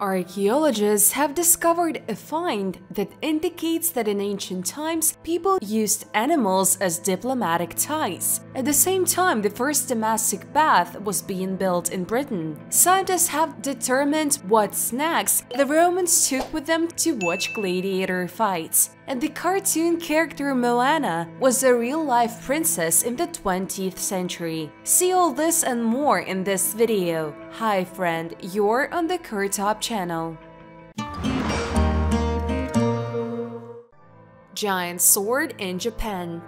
Archaeologists have discovered a find that indicates that in ancient times, people used animals as diplomatic ties. At the same time, the first domestic bath was being built in Britain. Scientists have determined what snacks the Romans took with them to watch gladiator fights. And the cartoon character Moana was a real-life princess in the 20th century. See all this and more in this video. Hi friend, you're on the KirTop channel. Giant sword in Japan.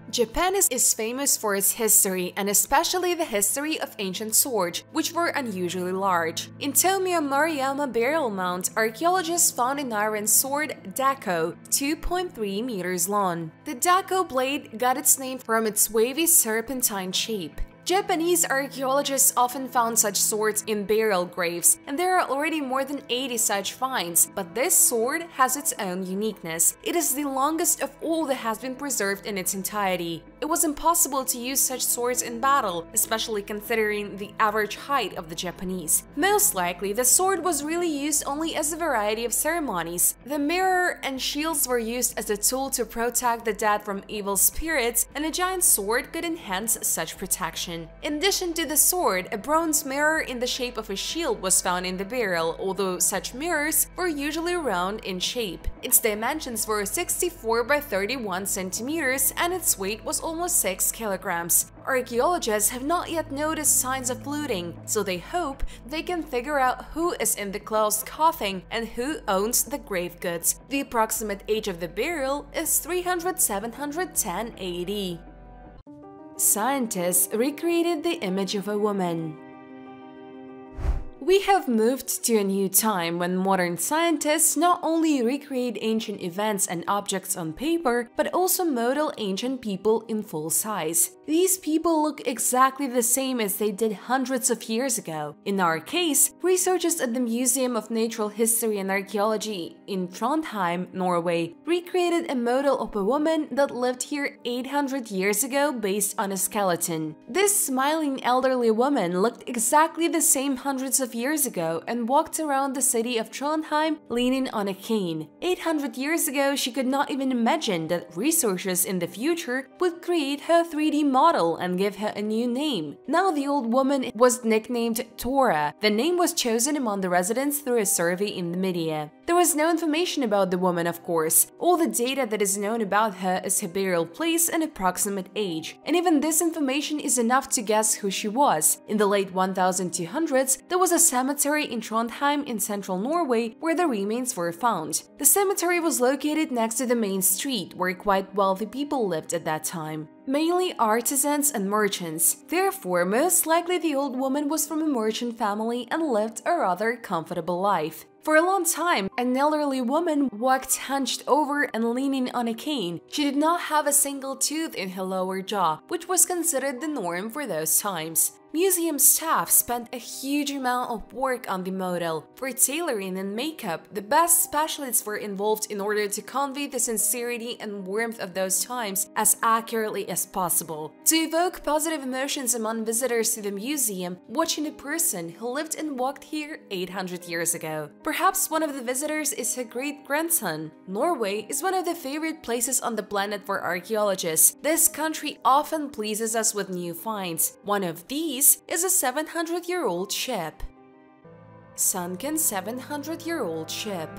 Japan is famous for its history, and especially the history of ancient swords, which were unusually large. In Tomio Maruyama Burial Mound, archaeologists found an iron sword, dako, 2.3 meters long. The dako blade got its name from its wavy serpentine shape. Japanese archaeologists often found such swords in burial graves, and there are already more than 80 such finds, but this sword has its own uniqueness. It is the longest of all that has been preserved in its entirety. It was impossible to use such swords in battle, especially considering the average height of the Japanese. Most likely, the sword was really used only as a variety of ceremonies. The mirror and shields were used as a tool to protect the dead from evil spirits, and a giant sword could enhance such protection. In addition to the sword, a bronze mirror in the shape of a shield was found in the burial, although such mirrors were usually round in shape. Its dimensions were 64 by 31 centimeters, and its weight was almost 6 kilograms. Archaeologists have not yet noticed signs of looting, so they hope they can figure out who is in the closed coffin and who owns the grave goods. The approximate age of the burial is 300–710 AD. Scientists recreated the image of a woman. We have moved to a new time when modern scientists not only recreate ancient events and objects on paper, but also model ancient people in full size. These people look exactly the same as they did hundreds of years ago. In our case, researchers at the Museum of Natural History and Archaeology in Trondheim, Norway, recreated a model of a woman that lived here 800 years ago based on a skeleton. This smiling elderly woman looked exactly the same hundreds of years ago and walked around the city of Trondheim leaning on a cane. 800 years ago, she could not even imagine that researchers in the future would create her 3D model and give her a new name. Now the old woman was nicknamed Tora. The name was chosen among the residents through a survey in the media. There was no information about the woman, of course. All the data that is known about her is her burial place and approximate age. And even this information is enough to guess who she was. In the late 1200s, there was a cemetery in Trondheim in central Norway where the remains were found. The cemetery was located next to the main street where quite wealthy people lived at that time, mainly artisans and merchants. Therefore, most likely the old woman was from a merchant family and lived a rather comfortable life. For a long time, an elderly woman walked hunched over and leaning on a cane. She did not have a single tooth in her lower jaw, which was considered the norm for those times. Museum staff spent a huge amount of work on the model. For tailoring and makeup, the best specialists were involved in order to convey the sincerity and warmth of those times as accurately as possible. To evoke positive emotions among visitors to the museum, watching a person who lived and walked here 800 years ago. Perhaps one of the visitors is her great-grandson. Norway is one of the favorite places on the planet for archaeologists. This country often pleases us with new finds. One of these is a 700-year-old ship. Sunken 700-year-old ship.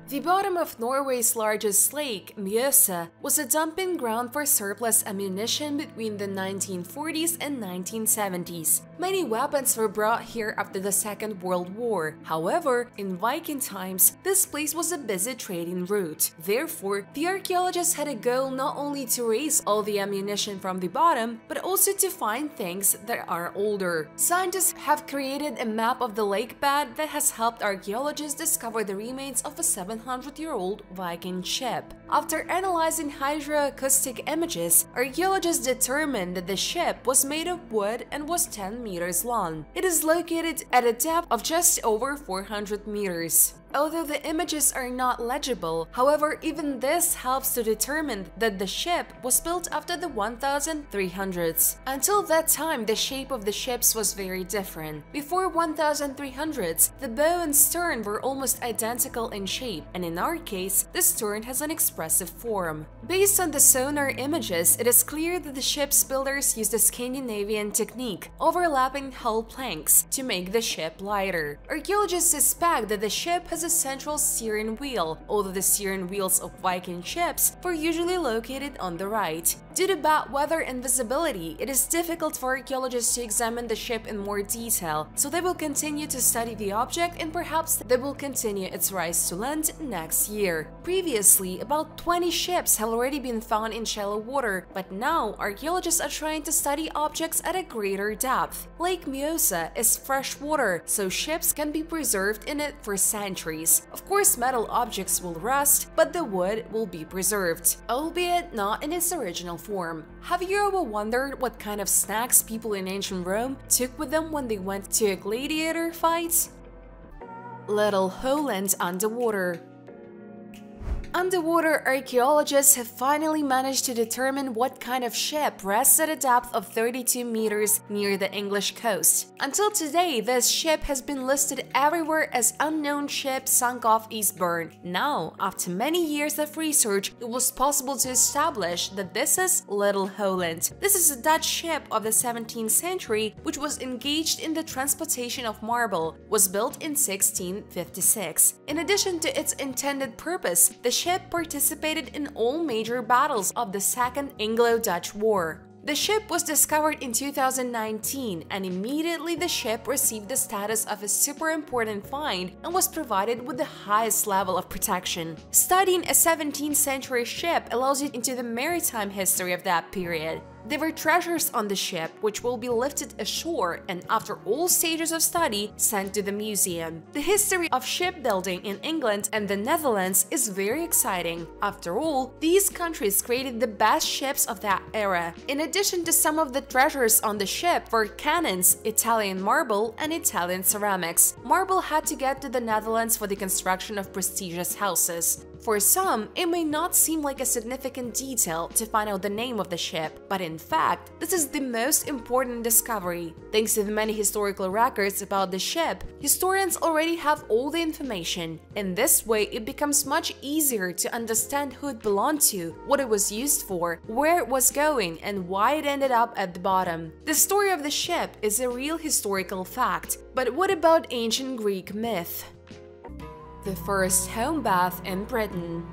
The bottom of Norway's largest lake, Mjøsa, was a dumping ground for surplus ammunition between the 1940s and 1970s. Many weapons were brought here after the Second World War. However, in Viking times, this place was a busy trading route. Therefore, the archaeologists had a goal not only to raise all the ammunition from the bottom, but also to find things that are older. Scientists have created a map of the lake bed that has helped archaeologists discover the remains of a 700-year-old Viking ship. After analyzing hydroacoustic images, archaeologists determined that the ship was made of wood and was 10 meters long. It is located at a depth of just over 400 meters. Although the images are not legible, however, even this helps to determine that the ship was built after the 1300s. Until that time, the shape of the ships was very different. Before 1300s, the bow and stern were almost identical in shape, and in our case, the stern has an expressive form. Based on the sonar images, it is clear that the ship's builders used a Scandinavian technique, overlapping hull planks, to make the ship lighter. Archaeologists suspect that the ship has a central steering wheel, although the steering wheels of Viking ships were usually located on the right. Due to bad weather and visibility, it is difficult for archaeologists to examine the ship in more detail, so they will continue to study the object and perhaps they will continue its rise to land next year. Previously, about 20 ships have already been found in shallow water, but now archaeologists are trying to study objects at a greater depth. Lake Mjosa is fresh water, so ships can be preserved in it for centuries. Of course, metal objects will rust, but the wood will be preserved, albeit not in its original form. Have you ever wondered what kind of snacks people in ancient Rome took with them when they went to a gladiator fight? Little Holland underwater. Underwater archaeologists have finally managed to determine what kind of ship rests at a depth of 32 meters near the English coast. Until today, this ship has been listed everywhere as unknown ship sunk off Eastbourne. Now, after many years of research, it was possible to establish that this is Little Holland. This is a Dutch ship of the 17th century which was engaged in the transportation of marble, was built in 1656. In addition to its intended purpose, the ship participated in all major battles of the Second Anglo-Dutch War. The ship was discovered in 2019, and immediately the ship received the status of a super important find and was provided with the highest level of protection. Studying a 17th century ship allows you into the maritime history of that period. There were treasures on the ship which will be lifted ashore and, after all stages of study, sent to the museum. The history of shipbuilding in England and the Netherlands is very exciting. After all, these countries created the best ships of that era. In addition to some of the treasures on the ship were cannons, Italian marble, and Italian ceramics. Marble had to get to the Netherlands for the construction of prestigious houses. For some, it may not seem like a significant detail to find out the name of the ship, but in fact, this is the most important discovery. Thanks to the many historical records about the ship, historians already have all the information. In this way, it becomes much easier to understand who it belonged to, what it was used for, where it was going, and why it ended up at the bottom. The story of the ship is a real historical fact, but what about ancient Greek myth? The first home bath in Britain.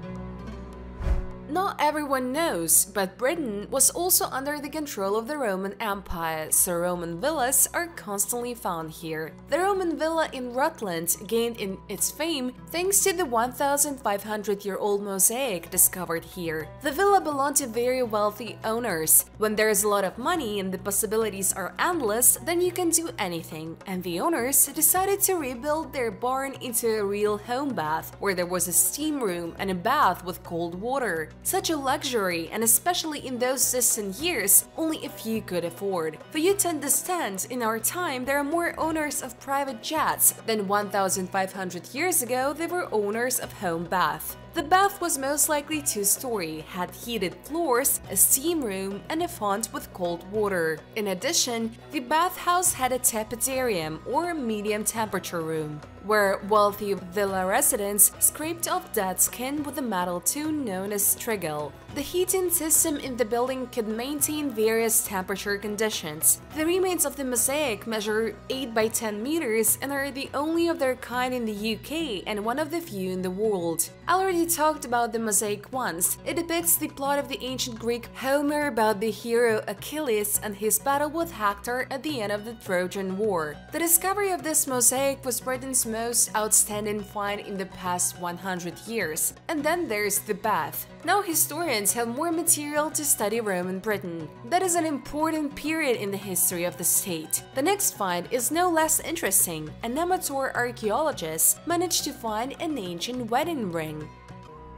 Not everyone knows, but Britain was also under the control of the Roman Empire, so Roman villas are constantly found here. The Roman villa in Rutland gained in its fame thanks to the 1,500-year-old mosaic discovered here. The villa belonged to very wealthy owners. When there is a lot of money and the possibilities are endless, then you can do anything. And the owners decided to rebuild their barn into a real home bath, where there was a steam room and a bath with cold water. Such a luxury, and especially in those distant years, only a few could afford. For you to understand, in our time there are more owners of private jets than 1,500 years ago there were owners of home bath. The bath was most likely two-story, had heated floors, a steam room, and a font with cold water. In addition, the bathhouse had a tepidarium, or medium temperature room, where wealthy villa residents scraped off dead skin with a metal tool known as trigel. The heating system in the building could maintain various temperature conditions. The remains of the mosaic measure 8 by 10 meters and are the only of their kind in the UK and one of the few in the world. I already talked about the mosaic once. It depicts the plot of the ancient Greek Homer about the hero Achilles and his battle with Hector at the end of the Trojan War. The discovery of this mosaic was Britain's most outstanding find in the past 100 years. And then there's the bath. Now historians have more material to study Roman Britain. That is an important period in the history of the state. The next find is no less interesting. An amateur archaeologist managed to find an ancient wedding ring.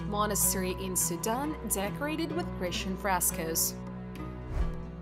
Monastery in Sudan decorated with Christian frescoes.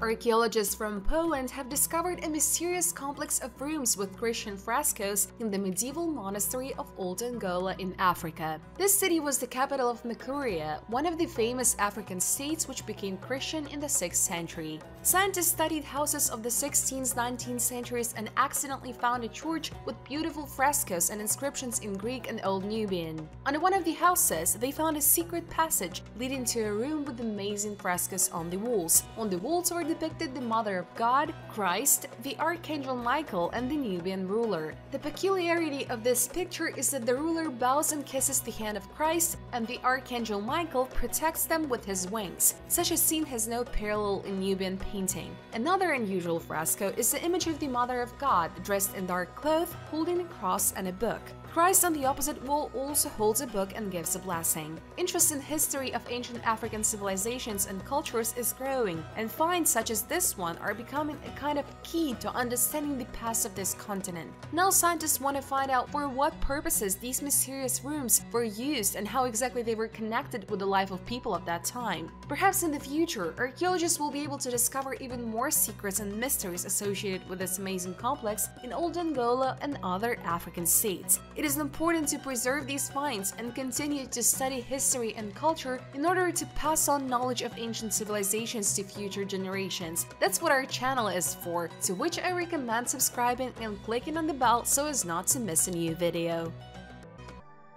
Archaeologists from Poland have discovered a mysterious complex of rooms with Christian frescoes in the medieval monastery of Old Angola in Africa. This city was the capital of Makuria, one of the famous African states which became Christian in the 6th century. Scientists studied houses of the 16th, 19th centuries and accidentally found a church with beautiful frescoes and inscriptions in Greek and Old Nubian. On one of the houses, they found a secret passage leading to a room with amazing frescoes on the walls. On the walls were depicted the Mother of God, Christ, the Archangel Michael, and the Nubian ruler. The peculiarity of this picture is that the ruler bows and kisses the hand of Christ, and the Archangel Michael protects them with his wings. Such a scene has no parallel in Nubian painting. Another unusual fresco is the image of the Mother of God, dressed in dark cloth, holding a cross and a book. Christ on the opposite wall also holds a book and gives a blessing. Interest in history of ancient African civilizations and cultures is growing, and finds such as this one are becoming a kind of key to understanding the past of this continent. Now scientists want to find out for what purposes these mysterious rooms were used and how exactly they were connected with the life of people at that time. Perhaps in the future, archaeologists will be able to discover even more secrets and mysteries associated with this amazing complex in Old Angola and other African states. It is important to preserve these finds and continue to study history and culture in order to pass on knowledge of ancient civilizations to future generations. That's what our channel is for, to which I recommend subscribing and clicking on the bell so as not to miss a new video.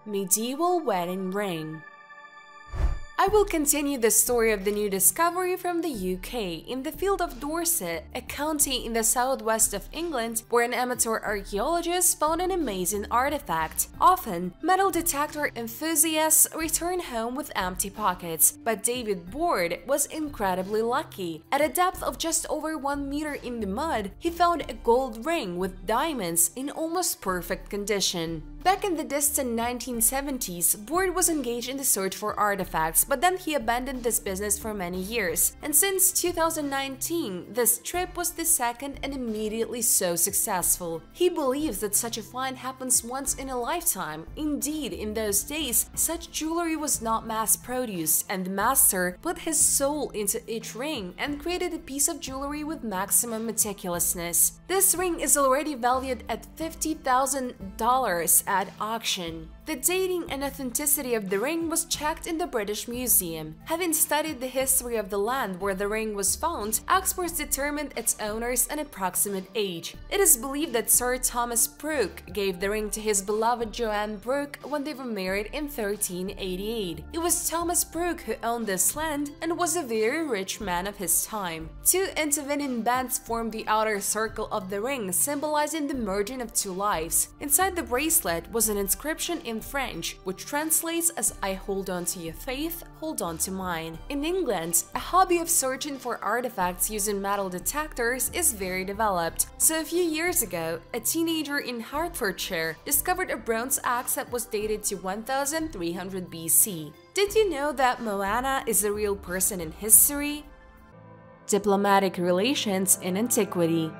Medieval wedding ring. I will continue the story of the new discovery from the UK in the field of Dorset, a county in the southwest of England, where an amateur archaeologist found an amazing artifact. Often, metal detector enthusiasts return home with empty pockets, but David Board was incredibly lucky. At a depth of just over 1 meter in the mud, he found a gold ring with diamonds in almost perfect condition. Back in the distant 1970s, Board was engaged in the search for artifacts, but then he abandoned this business for many years. And since 2019, this trip was the second and immediately so successful. He believes that such a find happens once in a lifetime. Indeed, in those days, such jewelry was not mass-produced, and the master put his soul into each ring and created a piece of jewelry with maximum meticulousness. This ring is already valued at $50,000 at auction. The dating and authenticity of the ring was checked in the British Museum. Having studied the history of the land where the ring was found, experts determined its owner's an approximate age. It is believed that Sir Thomas Brooke gave the ring to his beloved Joanne Brooke when they were married in 1388. It was Thomas Brooke who owned this land and was a very rich man of his time. Two intervening bands formed the outer circle of the ring, symbolizing the merging of two lives. Inside the bracelet was an inscription in French, which translates as "I hold on to your faith, hold on to mine." In England, a hobby of searching for artifacts using metal detectors is very developed. So a few years ago, a teenager in Hertfordshire discovered a bronze axe that was dated to 1300 BC. Did you know that Moana is a real person in history? Diplomatic relations in antiquity.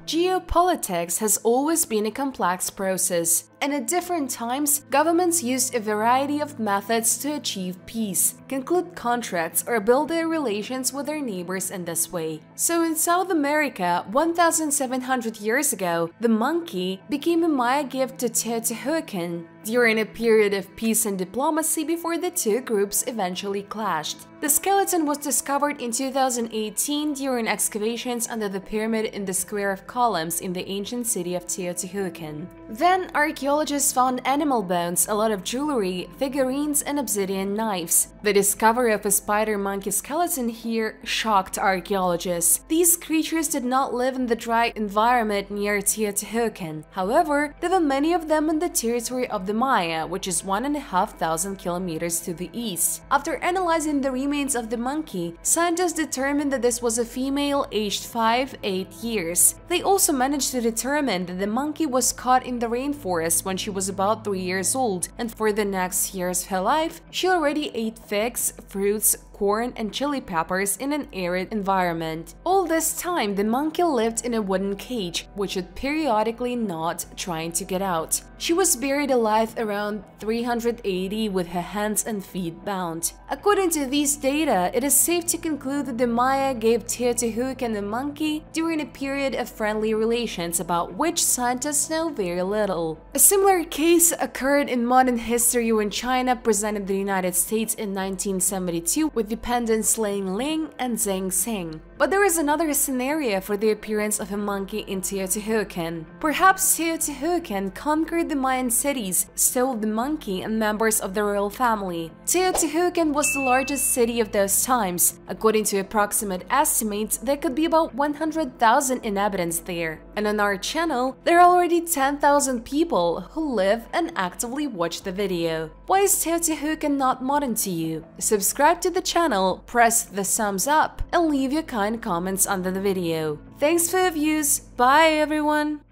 Geopolitics has always been a complex process, and at different times, governments used a variety of methods to achieve peace, conclude contracts, or build their relations with their neighbors in this way. So in South America, 1,700 years ago, the monkey became a Maya gift to Teotihuacan during a period of peace and diplomacy before the two groups eventually clashed. The skeleton was discovered in 2018 during excavations under the pyramid in the Square of Columns in the ancient city of Teotihuacan. Then, archaeologists found animal bones, a lot of jewelry, figurines, and obsidian knives. The discovery of a spider-monkey skeleton here shocked archaeologists. These creatures did not live in the dry environment near Teotihuacan. However, there were many of them in the territory of the Maya, which is 1,500 kilometers to the east. After analyzing the remains of the monkey, scientists determined that this was a female aged 5-8 years. They also managed to determine that the monkey was caught in the rainforest when she was about 3 years old, and for the next years of her life, she already ate figs, fruits, corn, and chili peppers in an arid environment. All this time, the monkey lived in a wooden cage, which would periodically nod, trying to get out. She was buried alive around 380 with her hands and feet bound. According to these data, it is safe to conclude that the Maya gave Teotihuacan a monkey during a period of friendly relations about which scientists know very little. A similar case occurred in modern history when China presented the United States in 1972 with dependents Ling Ling and Zheng Xing. But there is another scenario for the appearance of a monkey in Teotihuacan. Perhaps Teotihuacan conquered the Mayan cities, stole the monkey and members of the royal family. Teotihuacan was the largest city of those times. According to approximate estimates, there could be about 100,000 inhabitants there. And on our channel, there are already 10,000 people who live and actively watch the video. Why is Teotihuacan not modern to you? Subscribe to the channel, press the thumbs up, and leave your kind comments under the video. Thanks for your views. Bye everyone!